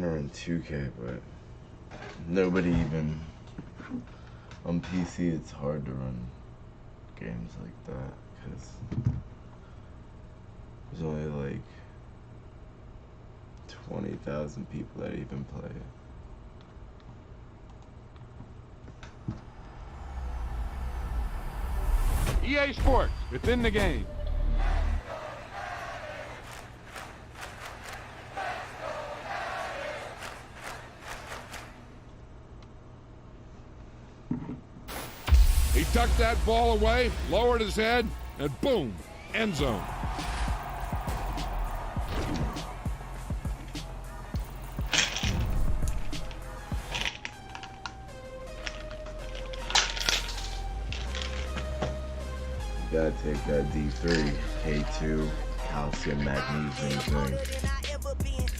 trying to run 2K, but nobody even on PC. It's hard to run games like that because there's only like 20,000 people that even play it. EA Sports, within the game. He tucked that ball away, lowered his head, and boom, end zone. You gotta take that D3, K2, calcium, magnesium drink.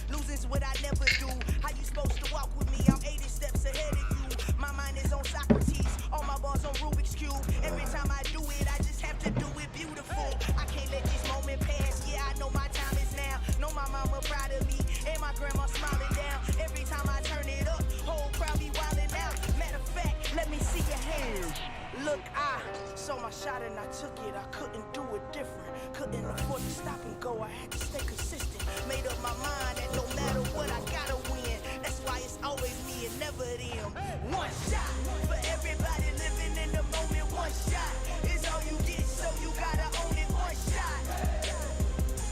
Losing's what I never do. How you supposed to walk with me? I'm 80 steps ahead of you. My mind is on Socrates, all my bars on Rubik's Cube. Every time I do it, I just have to do it beautiful. I can't let this moment pass. Yeah, I know my time is now. Know my mama proud of me, and my grandma smiling down. Every time I turn it up, whole crowd be wildin' out. Matter of fact, let me see your hands. Look, I saw my shot and I took it. I couldn't do it different. Couldn't afford to stop and go. I had to stay consistent. Made up my mind that no matter what, I gotta win. That's why it's always me and never them. One shot for everybody living in the moment. One shot is all you get, so you gotta own it. One shot.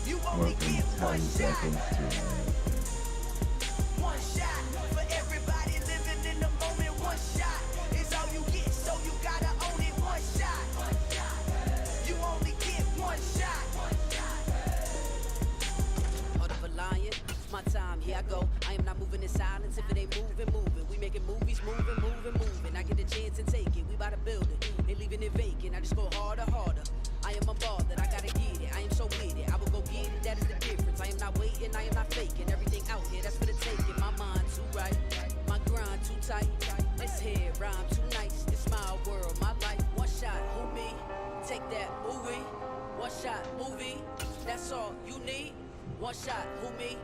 You only get one shot. One shot for everybody living in the moment. One shot is all you get, so you gotta own it. One shot. You only get one shot. Heart of a lion, my time, here I go. I am not moving in silence. If it ain't moving, moving. We making movies, moving, moving, moving. I get the chance and take it. We bout to build it. Ain't leaving it vacant. I just go harder, harder. I am a ball that I gotta get it. I am so with it. I will go get it. That is the difference. I am not waiting. I am not faking. Everything out here, that's for the taking. My mind too right. My grind too tight. This head rhyme too nice. This my world, my life. One shot, who me? Take that, movie. One shot, movie. That's all you need. One shot, who me?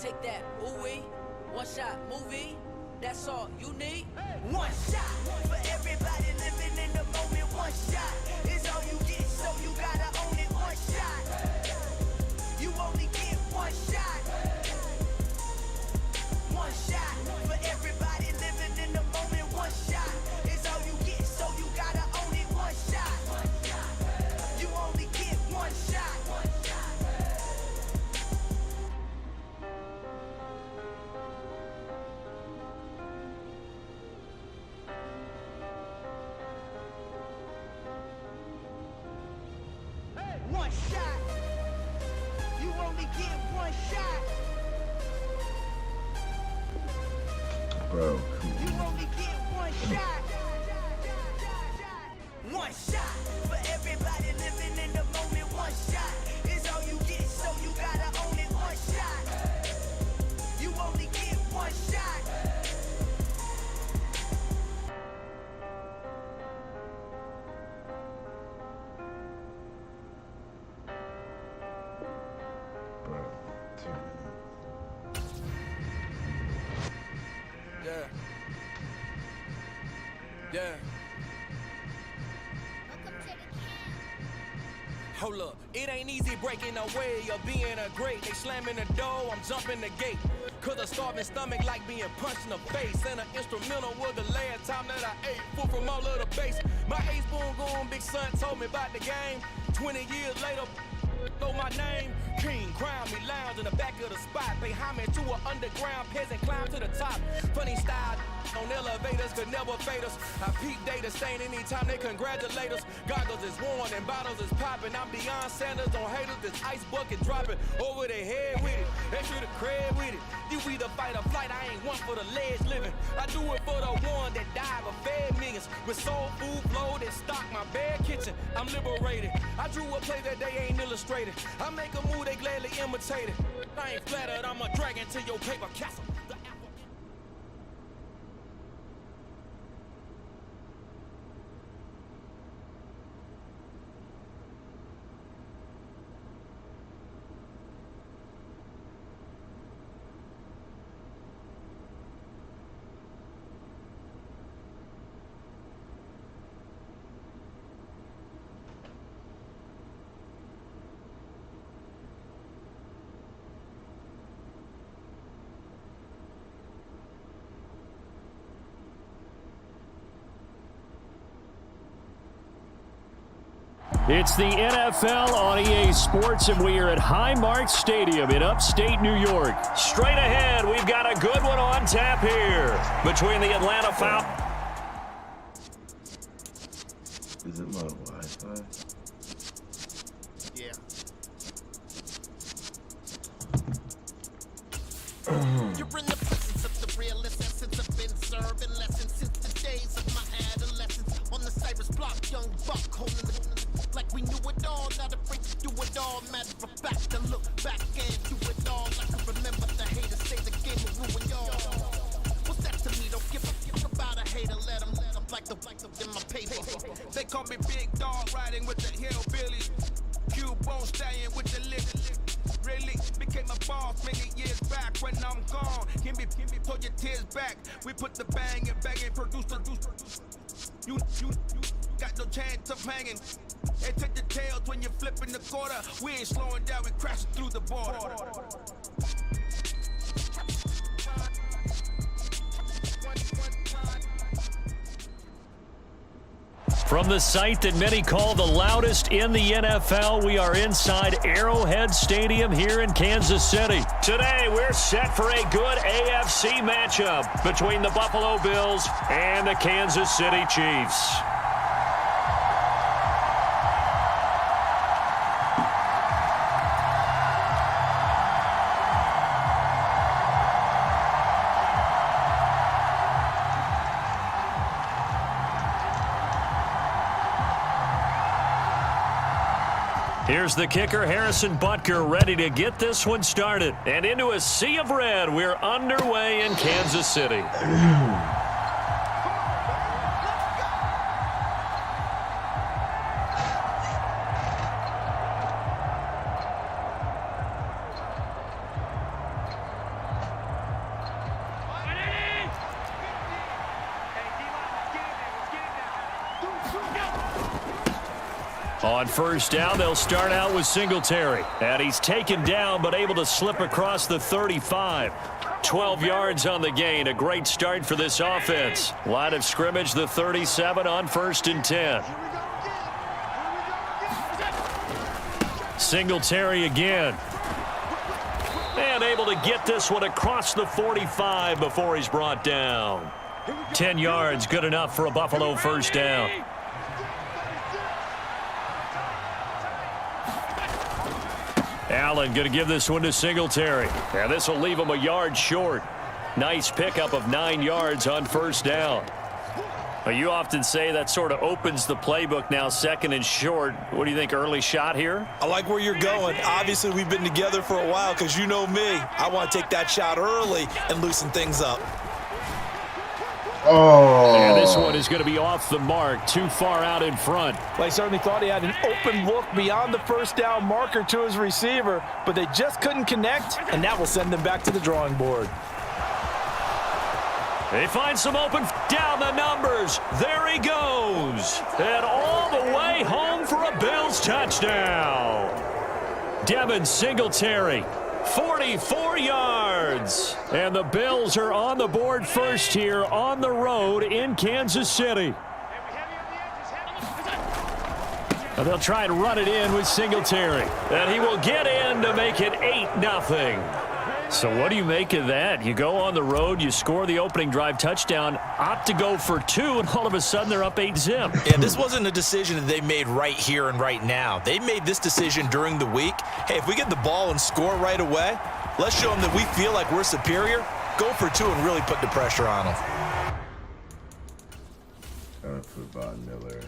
Take that, movie. One shot, movie. That's all you need. One shot for everybody living in the moment. One shot is all you get, so you gotta own it. One shot. You only get one shot. One shot for everybody living in the moment. One shot is all you get, so you gotta own it. One shot. You only get one shot. One shot. You only get one shot. Bro, You only get one shot. One shot for everybody living in the moment. One shot is all you get, so you gotta own it. One shot. You only get one shot. bro, 2 minutes. Yeah. Yeah. Hold up, it ain't easy breaking away or being a great. They slamming the door, I'm jumping the gate. Cause a starving stomach like being punched in the face. And an instrumental was the last time that I ate. Food from all of the base. My ace boom going big son told me about the game. 20 years later, know my name. King, crown me, lounge in the back of the spot. Pay homage to an underground peasant, climb to the top. Funny style on elevators could never fade us. I peep data stain anytime they congratulate us. Goggles is worn and bottles is popping. I'm Deion Sanders on haters, this ice bucket dropping over their head with it. Extra the cred with it. You either fight or flight, I ain't one for the ledge living. I do it for the one that died but fed millions. With soul food flowed and stock my bad kitchen. I'm liberated. I drew a play that they ain't illustrated. I make a move, they gladly imitate it. I ain't flattered, I'm a dragon to your paper castle. It's the NFL on EA Sports, and we are at Highmark Stadium in upstate New York. Straight ahead, we've got a good one on tap here between the Atlanta Falcons. Is it my Wi-Fi? Yeah. You're in the presence of the real essence. I've been serving lessons since the days of my adolescence. On the Cyrus block, young buck holding the like we knew it all, not afraid to do it all. Matter of fact, to look back and do it all. I can remember the haters say the game will ruin y'all. What's that to me? Don't give a fuck about a hater. Let them like the in my paper. They call me Big Dog, riding with the hillbillies. Cubone staying with the lip. Really became a boss many years back. When I'm gone, give me, pull your tears back. We put the bang and produce. You got no chance of hanging. They take the tails when you're flipping the quarter. We ain't slowing down, we crashing through the border. From the site that many call the loudest in the NFL, we are inside Arrowhead Stadium here in Kansas City. Today, we're set for a good AFC matchup between the Buffalo Bills and the Kansas City Chiefs. Here's the kicker, Harrison Butker, ready to get this one started. And into a sea of red, we're underway in Kansas City. On first down, they'll start out with Singletary. And he's taken down, but able to slip across the 35. 12 yards on the gain. A great start for this offense. Line of scrimmage, the 37 on 1st and 10. Singletary again. And able to get this one across the 45 before he's brought down. 10 yards, good enough for a Buffalo first down. Allen going to give this one to Singletary. And this will leave him a yard short. Nice pickup of 9 yards on first down. Well, you often say that sort of opens the playbook now, 2nd and short. What do you think, early shot here? I like where you're going. Obviously, we've been together for a while because you know me. I want to take that shot early and loosen things up. Oh. And this one is going to be off the mark, too far out in front. Well, he certainly thought he had an open look beyond the first down marker to his receiver, but they just couldn't connect, and that will send them back to the drawing board. They find some open down the numbers. There he goes. And all the way home for a Bills touchdown. Devin Singletary. 44 yards. And the Bills are on the board first here on the road in Kansas City. And they'll try and run it in with Singletary. And he will get in to make it 8-0. So what do you make of that? You go on the road, you score the opening drive touchdown, opt to go for 2, and all of a sudden they're up 8-0. Yeah, this wasn't a decision that they made right here and right now. They made this decision during the week. Hey, if we get the ball and score right away, let's show them that we feel like we're superior. Go for 2 and really put the pressure on them. Gotta put Von Miller in.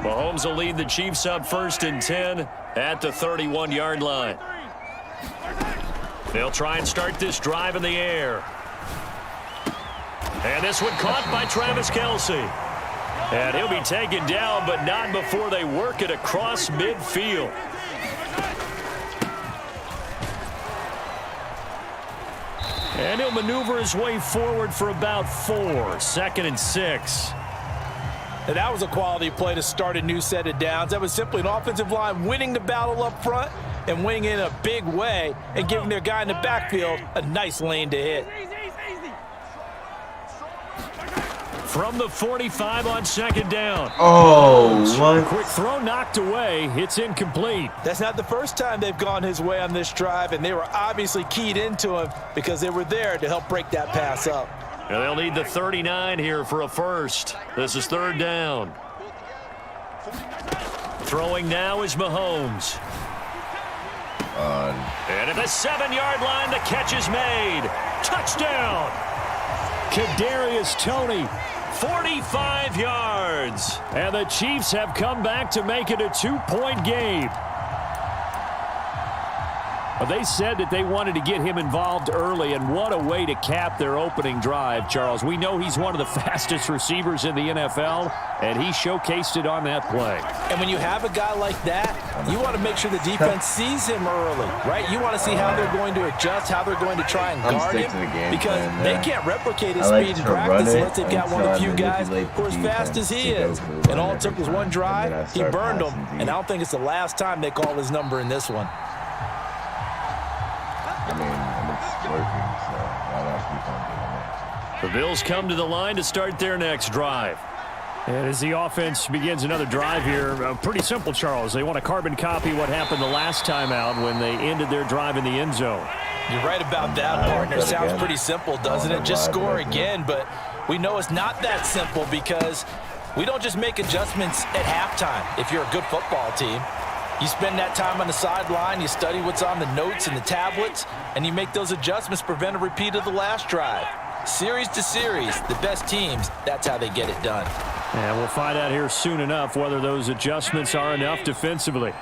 Mahomes will lead the Chiefs up 1st and 10 at the 31-yard line. They'll try and start this drive in the air. And this one caught by Travis Kelce. And he'll be taken down, but not before they work it across midfield. And he'll maneuver his way forward for about 4. 2nd and 6. And that was a quality play to start a new set of downs. That was simply an offensive line winning the battle up front and winning in a big way and giving their guy in the backfield a nice lane to hit. From the 45 on 2nd down. Oh, what? Quick throw knocked away. It's incomplete. That's not the first time they've gone his way on this drive, and they were obviously keyed into him because they were there to help break that pass up. And they'll need the 39 here for a first. This is 3rd down. Throwing now is Mahomes. And at the 7-yard line, the catch is made. Touchdown. Kadarius Toney, 45 yards. And the Chiefs have come back to make it a 2-point game. Well, they said that they wanted to get him involved early, and what a way to cap their opening drive, Charles. We know he's one of the fastest receivers in the NFL, and he showcased it on that play. And when you have a guy like that, you want to make sure the defense sees him early, right? You want to see how they're going to adjust, how they're going to try and guard him, because they can't replicate his speed in practice unless they've got one of the few guys who are as fast as he is. And all it took was one drive, he burned them, and I don't think it's the last time they call his number in this one. I mean, and it's working, so why not keep on doing it? The Bills come to the line to start their next drive. And as the offense begins another drive here, pretty simple, Charles. They want to carbon copy what happened the last time out when they ended their drive in the end zone. You're right about that, partner. Sounds pretty simple, doesn't it? Just score again, but we know it's not that simple because we don't just make adjustments at halftime if you're a good football team. You spend that time on the sideline, you study what's on the notes and the tablets, and you make those adjustments to prevent a repeat of the last drive. Series to series, the best teams, that's how they get it done. And we'll find out here soon enough whether those adjustments are enough defensively.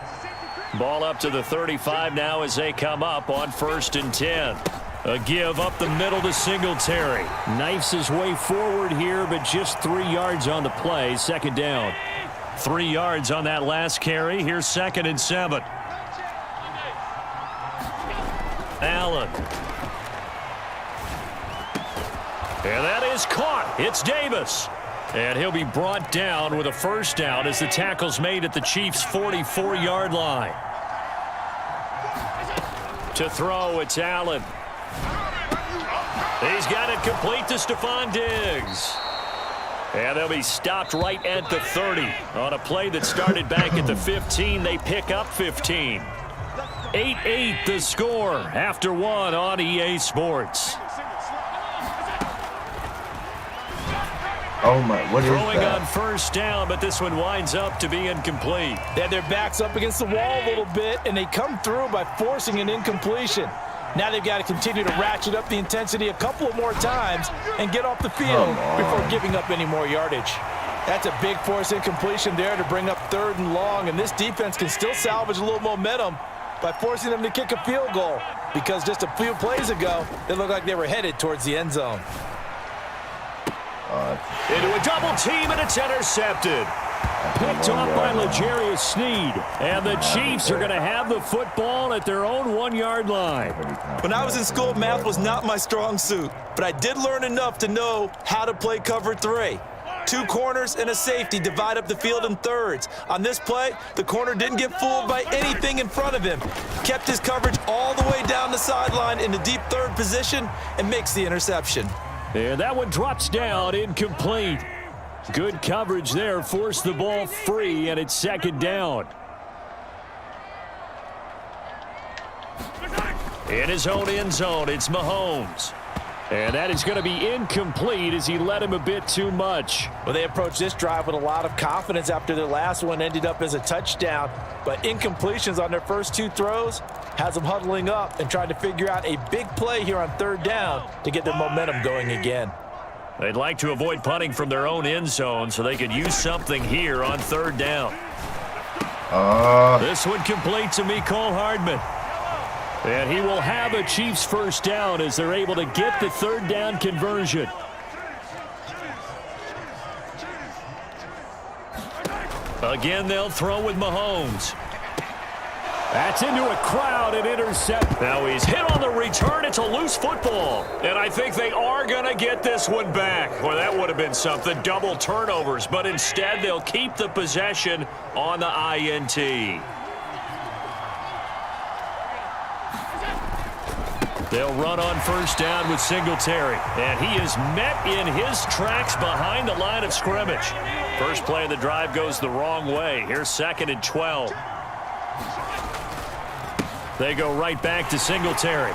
Ball up to the 35 now as they come up on 1st and 10. A give up the middle to Singletary. Knifes his way forward here, but just 3 yards on the play. 2nd down. 3 yards on that last carry. Here's 2nd and 7. Allen. And that is caught. It's Davis. And he'll be brought down with a 1st down as the tackle's made at the Chiefs' 44-yard line. To throw, it's Allen. He's got it complete to Stephon Diggs. And they'll be stopped right at the 30. On a play that started back at the 15, they pick up 15. 8-8 the score after 1 on EA Sports. Oh my, what is that? Throwing on 1st down, but this one winds up to be incomplete. They had their backs up against the wall a little bit, and they come through by forcing an incompletion. Now they've got to continue to ratchet up the intensity a couple of more times and get off the field before giving up any more yardage. That's a big force incompletion there to bring up 3rd and long, and this defense can still salvage a little momentum by forcing them to kick a field goal because just a few plays ago, they looked like they were headed towards the end zone. Into a double team, and it's intercepted. Picked off by L'Jarius Sneed. And the Chiefs are going to have the football at their own 1-yard line. When I was in school, math was not my strong suit, but I did learn enough to know how to play cover 3. 2 corners and a safety divide up the field in thirds. On this play, the corner didn't get fooled by anything in front of him. Kept his coverage all the way down the sideline in the deep 3rd position and makes the interception. And that one drops down, incomplete. Good coverage there, forced the ball free, and it's 2nd down. In his own end zone, it's Mahomes. And that is going to be incomplete as he led him a bit too much. Well, they approached this drive with a lot of confidence after their last one ended up as a touchdown. But incompletions on their first 2 throws has them huddling up and trying to figure out a big play here on 3rd down to get their momentum going again. They'd like to avoid punting from their own end zone so they could use something here on 3rd down. This one complete to Mecole Hardman. And he will have a Chiefs first down as they're able to get the third down conversion. Again, they'll throw with Mahomes. That's into a crowd and intercept. Now he's hit on the return. It's a loose football. And I think they are going to get this one back. Well, that would have been something. Double turnovers. But instead, they'll keep the possession on the INT. They'll run on first down with Singletary. And he is met in his tracks behind the line of scrimmage. First play of the drive goes the wrong way. Here's 2nd and 12. They go right back to Singletary.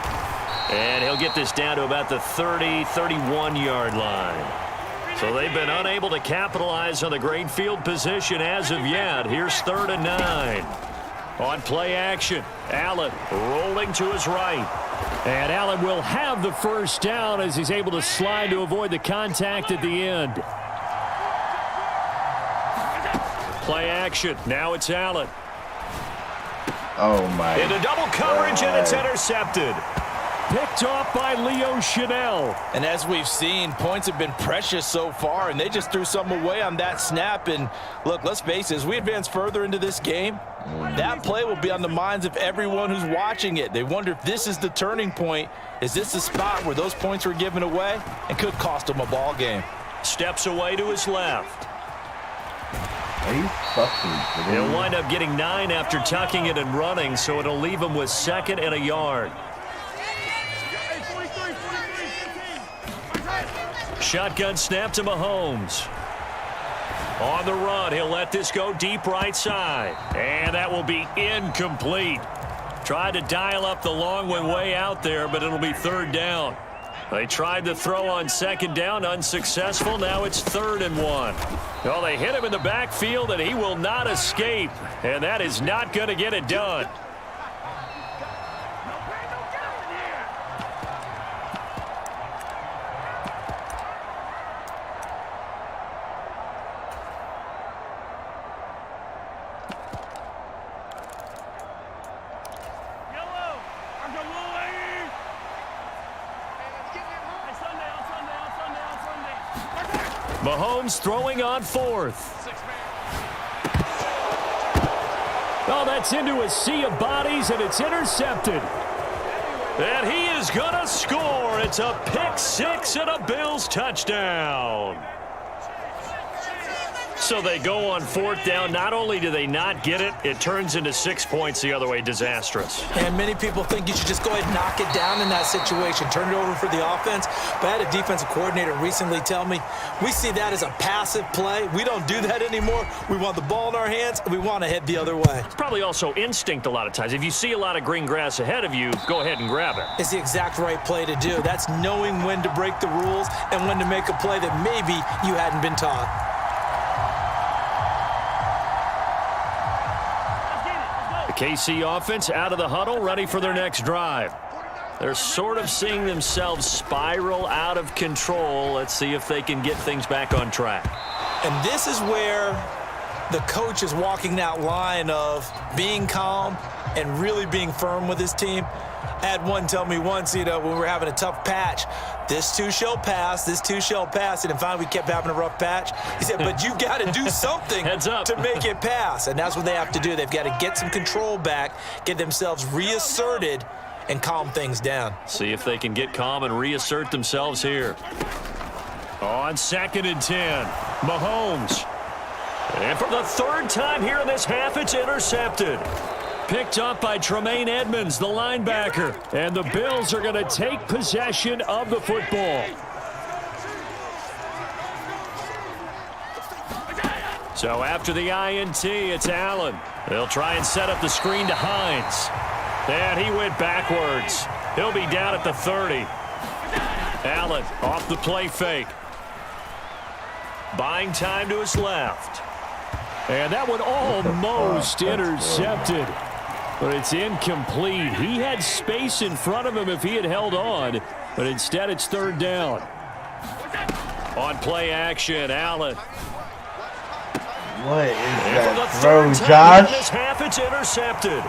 And he'll get this down to about the 30, 31-yard line. So they've been unable to capitalize on the great field position as of yet. Here's 3rd and 9. On play action, Allen rolling to his right. And Allen will have the first down as he's able to slide to avoid the contact at the end. Play action. Now it's Allen. Oh, my. Into double coverage, and it's intercepted. Picked off by Leo Chanel. And as we've seen, points have been precious so far, and they just threw something away on that snap. And look, let's face it, as we advance further into this game, that play will be on the minds of everyone who's watching it. They wonder if this is the turning point. Is this the spot where those points were given away and could cost them a ball game? Steps away to his left. Are you fucking kidding me? He'll wind up getting 9 after tucking it and running, so it'll leave him with 2nd and a yard. Shotgun snap to Mahomes. On the run, he'll let this go deep right side. And that will be incomplete. Tried to dial up the long one way out there, but it'll be 3rd down. They tried to throw on 2nd down, unsuccessful. Now it's 3rd and 1. Well, they hit him in the backfield, and he will not escape. And that is not going to get it done. Mahomes throwing on 4th. Oh, that's into a sea of bodies, and it's intercepted. And he is going to score. It's a pick 6 and a Bills touchdown. So they go on 4th down. Not only do they not get it, it turns into 6 points the other way. Disastrous. And many people think you should just go ahead and knock it down in that situation. Turn it over for the offense. But I had a defensive coordinator recently tell me, we see that as a passive play. We don't do that anymore. We want the ball in our hands, and we want to head the other way. It's probably also instinct a lot of times. If you see a lot of green grass ahead of you, go ahead and grab it. It's the exact right play to do. That's knowing when to break the rules and when to make a play that maybe you hadn't been taught. The KC offense out of the huddle, ready for their next drive. They're sort of seeing themselves spiral out of control. Let's see if they can get things back on track. And this is where the coach is walking that line of being calm and really being firm with his team. I had one tell me once, when we were having a tough patch, this too shall pass, this too shall pass. And finally we kept having a rough patch. He said, but you got to do something Heads up. to make it pass. And that's what they have to do. They've got to get some control back, get themselves reasserted, and calm things down. See if they can get calm and reassert themselves here. On 2nd and 10, Mahomes. And for the 3rd time here in this half, it's intercepted. Picked up by Tremaine Edmonds, the linebacker. And the Bills are going to take possession of the football. So after the INT, it's Allen. They'll try and set up the screen to Hines. And he went backwards. He'll be down at the 30. Allen off the play fake. Buying time to his left. And that one almost intercepted. But it's incomplete. He had space in front of him if he had held on. But instead it's 3rd down. On play action, Allen. What is that throw, Josh? This half, it's intercepted.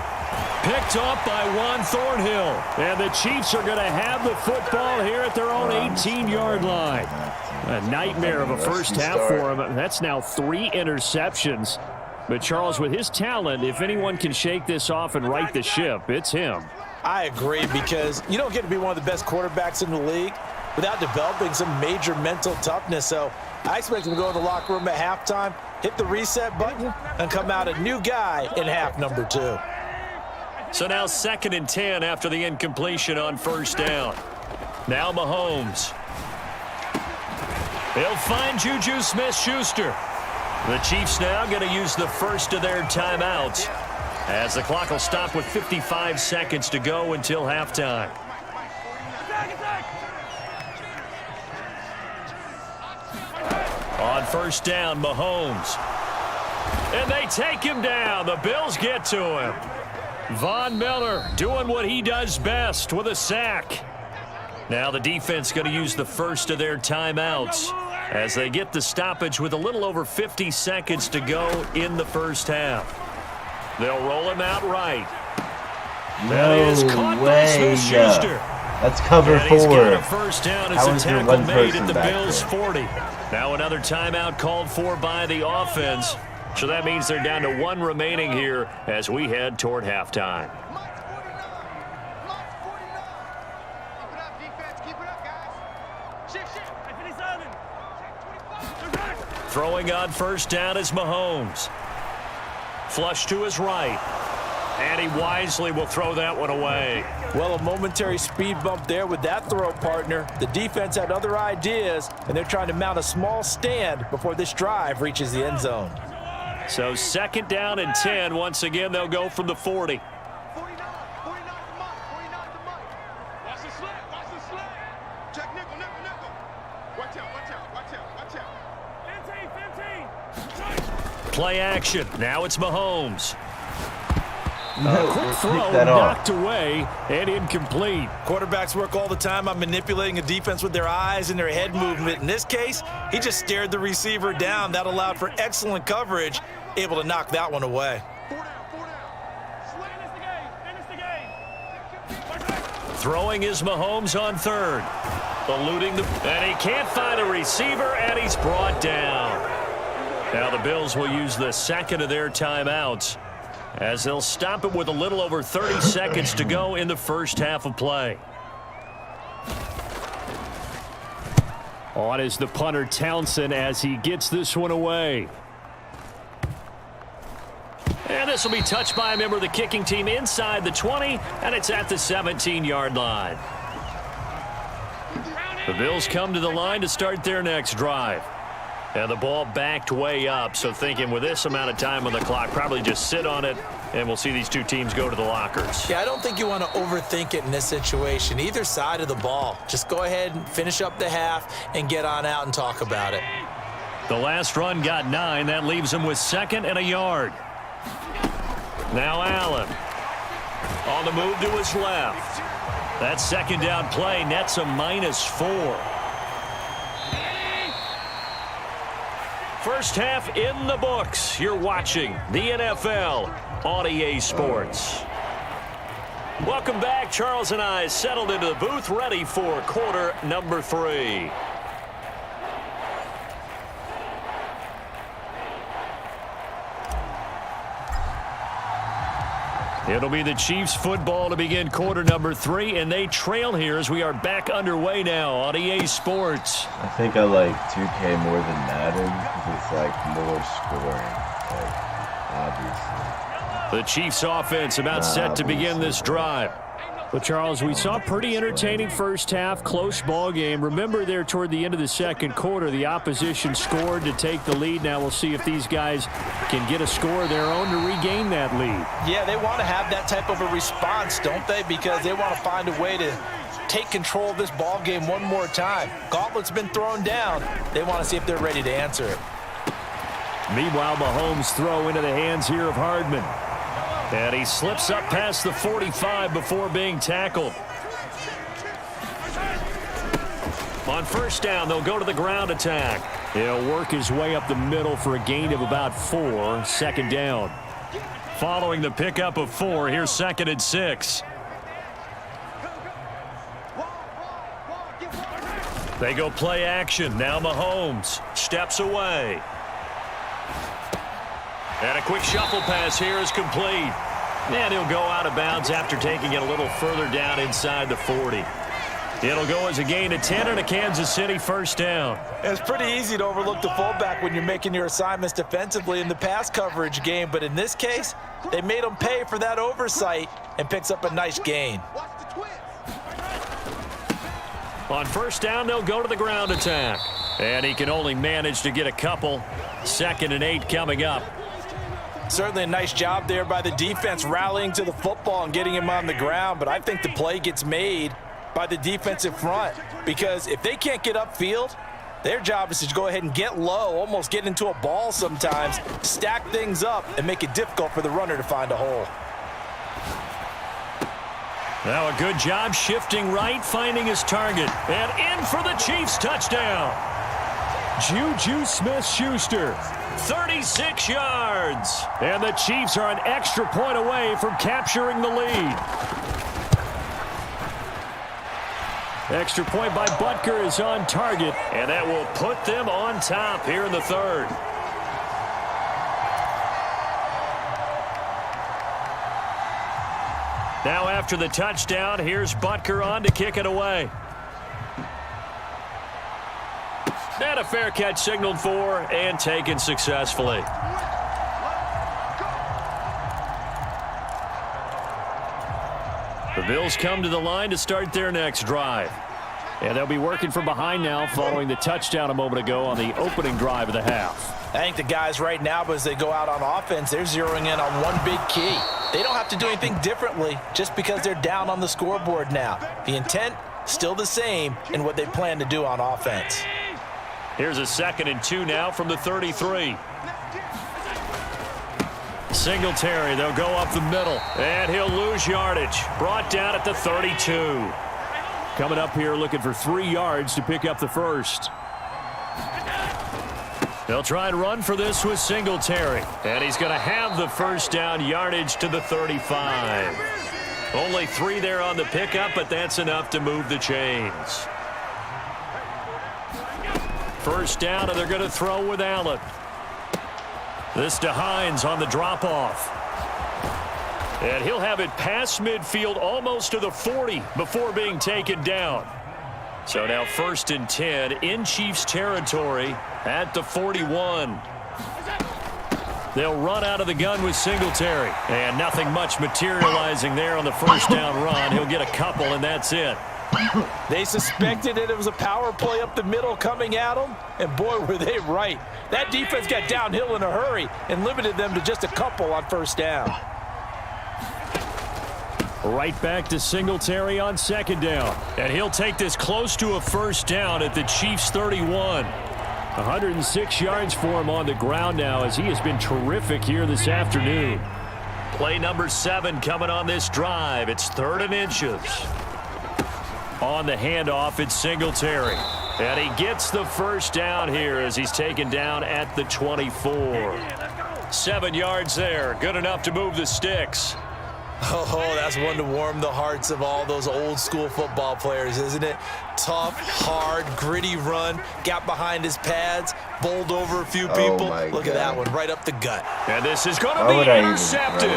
Picked off by Juan Thornhill. And the Chiefs are going to have the football here at their own 18-yard line. A nightmare of a first half for him. That's now 3 interceptions. But Charles, with his talent, if anyone can shake this off and right the ship, it's him. I agree, because you don't get to be one of the best quarterbacks in the league without developing some major mental toughness. So I expect him to go in the locker room at halftime, hit the reset button, and come out a new guy in half number 2. So now 2nd and 10 after the incompletion on first down. Now Mahomes. He'll find Juju Smith-Schuster. The Chiefs now going to use the first of their timeouts as the clock will stop with 55 seconds to go until halftime. On first down, Mahomes. And they take him down. The Bills get to him. Von Miller doing what he does best with a sack. Now the defense going to use the first of their timeouts as they get the stoppage with a little over 50 seconds to go in the first half. They'll roll him out right. No way. That's cover 4. He's got a first down as a tackle made at the Bills' 40. Now another timeout called for by the offense. So that means they're down to 1 remaining here as we head toward halftime. Throwing on first down is Mahomes. Flush to his right. And he wisely will throw that one away. Well, a momentary speed bump there with that throw, partner. The defense had other ideas, and they're trying to mount a small stand before this drive reaches the end zone. So 2nd down and 10. Once again, they'll go from the 40. Play action. Now it's Mahomes. Quick throw knocked away and incomplete. Quarterbacks work all the time on manipulating a defense with their eyes and their head movement. In this case, he just stared the receiver down. That allowed for excellent coverage, able to knock that one away. Throwing is Mahomes on 3rd. Eluding and he can't find a receiver, and he's brought down. Now the Bills will use the 2nd of their timeouts as they'll stop it with a little over 30 seconds to go in the first half of play. On is the punter Townsend as he gets this one away. And this will be touched by a member of the kicking team inside the 20, and it's at the 17-yard line. The Bills come to the line to start their next drive. And the ball backed way up, so thinking with this amount of time on the clock, probably just sit on it, and we'll see these two teams go to the lockers. Yeah, I don't think you want to overthink it in this situation. Either side of the ball. Just go ahead and finish up the half and get on out and talk about it. The last run got 9. That leaves him with 2nd and a yard. Now Allen. On the move to his left. That 2nd down play nets a -4. First half in the books. You're watching the NFL on EA Sports. Welcome back. Charles and I settled into the booth, ready for quarter number 3. It'll be the Chiefs football to begin quarter number 3, and they trail here as we are back underway now on EA Sports. I think I like 2K more than Madden because it's like more scoring, like, obviously. The Chiefs offense about set to begin this drive. Well, Charles, we saw a pretty entertaining first half, close ball game. Remember there toward the end of the second quarter, the opposition scored to take the lead. Now we'll see if these guys can get a score of their own to regain that lead. Yeah, they want to have that type of a response, don't they? Because they want to find a way to take control of this ball game one more time. Gauntlet's been thrown down. They want to see if they're ready to answer it. Meanwhile, Mahomes' throw into the hands here of Hardman. And he slips up past the 45 before being tackled. On first down, they'll go to the ground attack. He'll work his way up the middle for a gain of about 4. 2nd down. Following the pickup of 4, here's 2nd and 6. They go play action. Now Mahomes steps away. And a quick shuffle pass here is complete. And he'll go out of bounds after taking it a little further down inside the 40. It'll go as a gain of 10 and a Kansas City first down. It's pretty easy to overlook the fullback when you're making your assignments defensively in the pass coverage game, but in this case, they made him pay for that oversight and picks up a nice gain. On first down, they'll go to the ground attack. And he can only manage to get a couple. 2nd and 8 coming up. Certainly a nice job there by the defense rallying to the football and getting him on the ground, but I think the play gets made by the defensive front, because if they can't get upfield, their job is to go ahead and get low, almost get into a ball sometimes, stack things up, and make it difficult for the runner to find a hole. Now a good job shifting right, finding his target, and in for the Chiefs touchdown. Juju Smith-Schuster, 36 yards. And the Chiefs are an extra point away from capturing the lead. Extra point by Butker is on target, and that will put them on top here in the 3rd. Now after the touchdown, here's Butker on to kick it away. And a fair catch signaled for and taken successfully. The Bills come to the line to start their next drive. And they'll be working from behind now following the touchdown a moment ago on the opening drive of the half. I think the guys right now, as they go out on offense, they're zeroing in on one big key. They don't have to do anything differently just because they're down on the scoreboard now. The intent, still the same in what they plan to do on offense. Here's a 2nd and 2 now from the 33. Singletary, they'll go up the middle, and he'll lose yardage. Brought down at the 32. Coming up here looking for 3 yards to pick up the first. They'll try and run for this with Singletary, and he's going to have the first down, yardage to the 35. Only 3 there on the pickup, but that's enough to move the chains. First down, and they're going to throw with Allen. This to Hines on the drop-off. And he'll have it past midfield almost to the 40 before being taken down. So now 1st and 10 in Chiefs territory at the 41. They'll run out of the gun with Singletary. And nothing much materializing there on the first down run. He'll get a couple, and that's it. They suspected it was a power play up the middle coming at them, and boy, were they right. That defense got downhill in a hurry and limited them to just a couple on first down. Right back to Singletary on 2nd down. And he'll take this close to a first down at the Chiefs' 31. 106 yards for him on the ground now as he has been terrific here this afternoon. Play number 7 coming on this drive. It's 3rd and inches. On the handoff, it's Singletary. And he gets the first down here as he's taken down at the 24. 7 yards there. Good enough to move the sticks. Oh, that's one to warm the hearts of all those old school football players, isn't it? Tough, hard, gritty run, got behind his pads, bowled over a few people. Look at that one, right up the gut. And this is going to be intercepted.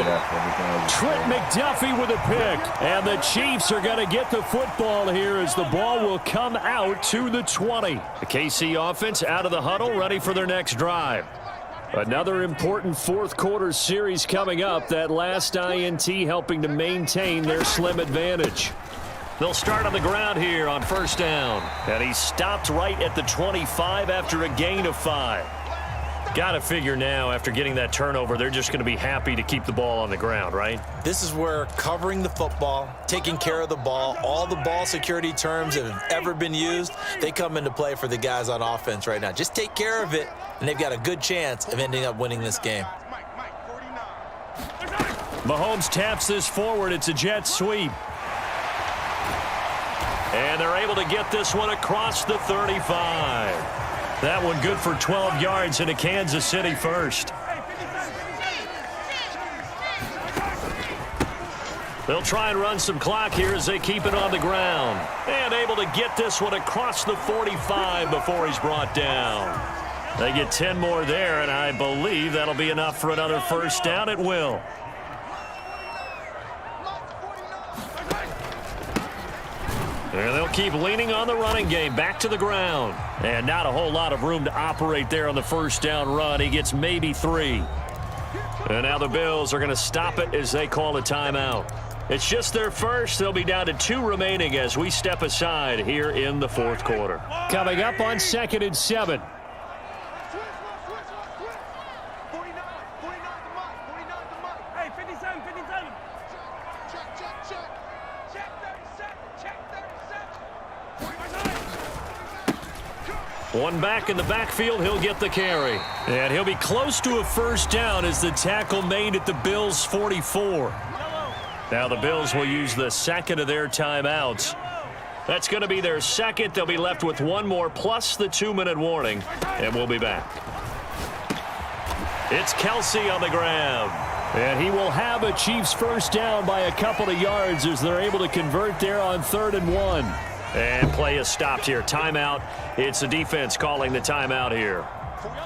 Trent McDuffie with a pick. And the Chiefs are going to get the football here as the ball will come out to the 20. The KC offense out of the huddle, ready for their next drive. Another important 4th quarter series coming up. That last INT helping to maintain their slim advantage. They'll start on the ground here on first down. And he stopped right at the 25 after a gain of 5. Got to figure now, after getting that turnover, they're just going to be happy to keep the ball on the ground, right? This is where covering the football, taking care of the ball, all the ball security terms that have ever been used, they come into play for the guys on offense right now. Just take care of it, and they've got a good chance of ending up winning this game. Mahomes taps this forward. It's a jet sweep. And they're able to get this one across the 35. That one good for 12 yards and a Kansas City first. They'll try and run some clock here as they keep it on the ground. And able to get this one across the 45 before he's brought down. They get 10 more there, and I believe that'll be enough for another first down. It will. And they'll keep leaning on the running game. Back to the ground. And not a whole lot of room to operate there on the first down run. He gets maybe 3. And now the Bills are going to stop it as they call a timeout. It's just their first. They'll be down to 2 remaining as we step aside here in the fourth quarter. Coming up on 2nd and 7. One back in the backfield, he'll get the carry. And he'll be close to a first down as the tackle made at the Bills' 44. Now the Bills will use the second of their timeouts. That's going to be their second. They'll be left with 1 more plus the 2-minute warning. And we'll be back. It's Kelsey on the grab. And he will have a Chiefs first down by a couple of yards as they're able to convert there on 3rd and 1. And play is stopped here. Timeout. It's the defense calling the timeout here.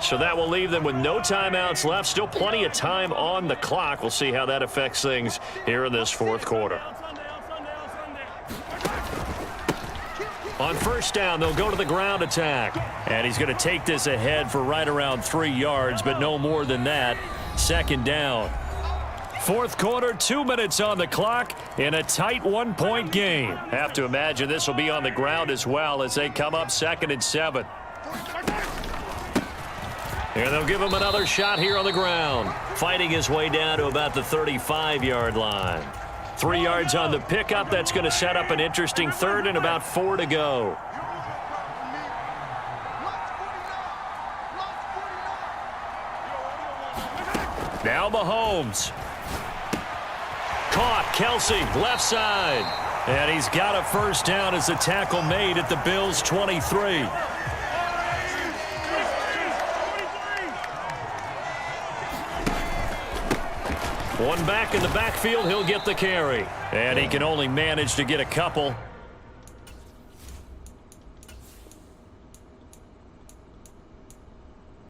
So that will leave them with no timeouts left. Still plenty of time on the clock. We'll see how that affects things here in this fourth quarter. On first down, they'll go to the ground attack. And he's going to take this ahead for right around 3 yards, but no more than that. 2nd down. Fourth quarter, 2 minutes on the clock in a tight 1-point game. Have to imagine this will be on the ground as well as they come up 2nd and 7. And they'll give him another shot here on the ground. Fighting his way down to about the 35-yard line. 3 yards on the pickup. That's going to set up an interesting 3rd and about 4 to go. Now Mahomes. Caught. Kelsey, left side. And he's got a first down as the tackle made at the Bills' 23. One back in the backfield, he'll get the carry. And he can only manage to get a couple.